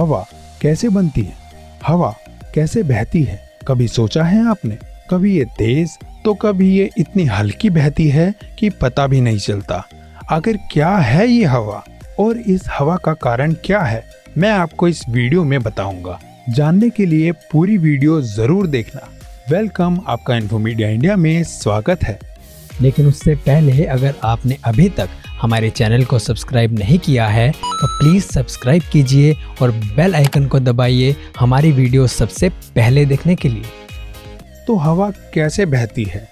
हवा कैसे बनती है, हवा कैसे बहती है, कभी सोचा है आपने? कभी ये तेज तो कभी ये इतनी हल्की बहती है कि पता भी नहीं चलता। आखिर क्या है ये हवा और इस हवा का कारण क्या है, मैं आपको इस वीडियो में बताऊंगा। जानने के लिए पूरी वीडियो जरूर देखना। वेलकम, आपका इन्फोमीडिया इंडिया में स्वागत है। लेकिन उससे पहले अगर आपने अभी तक हमारे चैनल को सब्सक्राइब नहीं किया है तो प्लीज़ सब्सक्राइब कीजिए और बेल आइकन को दबाइए हमारी वीडियो सबसे पहले देखने के लिए। तो हवा कैसे बहती है?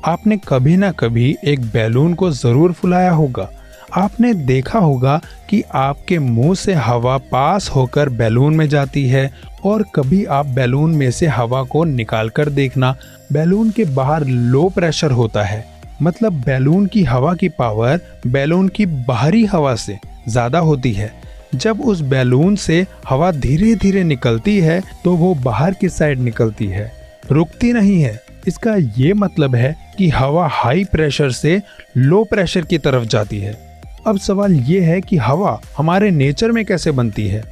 आपने कभी ना कभी एक बैलून को ज़रूर फुलाया होगा। आपने देखा होगा कि आपके मुंह से हवा पास होकर बैलून में जाती है और कभी आप बैलून में से हवा को निकाल कर देखना, बैलून के बाहर लो प्रेशर होता है। मतलब बैलून की हवा की पावर बैलून की बाहरी हवा से ज़्यादा होती है। जब उस बैलून से हवा धीरे धीरे निकलती है तो वो बाहर की साइड निकलती है, रुकती नहीं है। इसका ये मतलब है कि हवा हाई प्रेशर से लो प्रेशर की तरफ जाती है। अब सवाल ये है कि हवा हमारे नेचर में कैसे बनती है?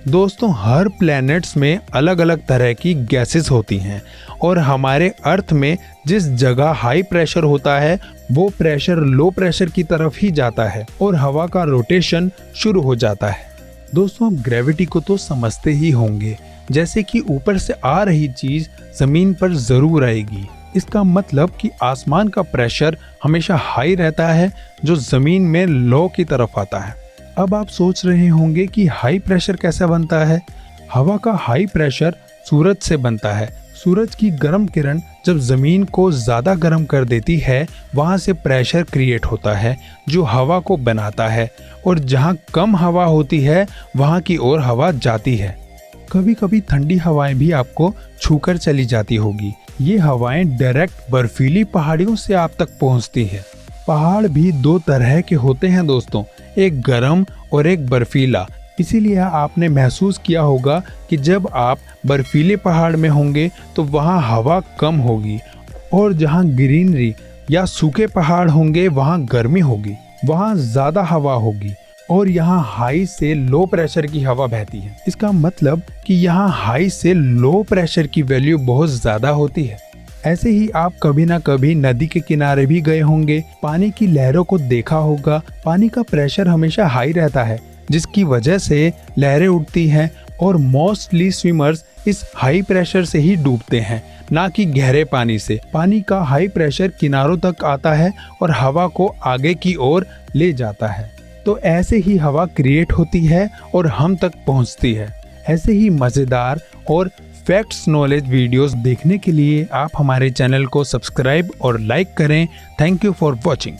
दोस्तों, हर प्लैनेट्स में अलग अलग तरह की गैसेस होती हैं और हमारे अर्थ में जिस जगह हाई प्रेशर होता है वो प्रेशर लो प्रेशर की तरफ ही जाता है और हवा का रोटेशन शुरू हो जाता है। दोस्तों, आप ग्रेविटी को तो समझते ही होंगे, जैसे कि ऊपर से आ रही चीज जमीन पर जरूर आएगी। इसका मतलब कि आसमान का प्रेशर हमेशा हाई रहता है जो जमीन में लो की तरफ आता है। अब आप सोच रहे होंगे कि हाई प्रेशर कैसे बनता है? हवा का हाई प्रेशर सूरज से बनता है। सूरज की गर्म किरण जब जमीन को ज्यादा गर्म कर देती है, वहां से प्रेशर क्रिएट होता है जो हवा को बनाता है और जहां कम हवा होती है वहां की ओर हवा जाती है। कभी कभी ठंडी हवाएं भी आपको छूकर चली जाती होगी। ये हवाएं डायरेक्ट बर्फीली पहाड़ियों से आप तक पहुंचती है। पहाड़ भी दो तरह के होते हैं दोस्तों, एक गर्म और एक बर्फीला। इसीलिए आपने महसूस किया होगा कि जब आप बर्फीले पहाड़ में होंगे तो वहाँ हवा कम होगी और जहाँ ग्रीनरी या सूखे पहाड़ होंगे वहाँ गर्मी होगी, वहाँ ज़्यादा हवा होगी और यहाँ हाई से लो प्रेशर की हवा बहती है। इसका मतलब कि यहाँ हाई से लो प्रेशर की वैल्यू बहुत ज़्यादा होती है। ऐसे ही आप कभी ना कभी नदी के किनारे भी गए होंगे, पानी की लहरों को देखा होगा। पानी का प्रेशर हमेशा हाई रहता है जिसकी वजह से लहरें उठती हैं और मोस्टली स्विमर्स इस हाई प्रेशर से ही डूबते हैं, ना कि गहरे पानी से। पानी का हाई प्रेशर किनारों तक आता है और हवा को आगे की ओर ले जाता है। तो ऐसे ही हवा क्रिएट होती है और हम तक पहुंचती है। ऐसे ही मज़ेदार और फैक्ट्स नॉलेज वीडियोस देखने के लिए आप हमारे चैनल को सब्सक्राइब और लाइक करें। Thank you for watching.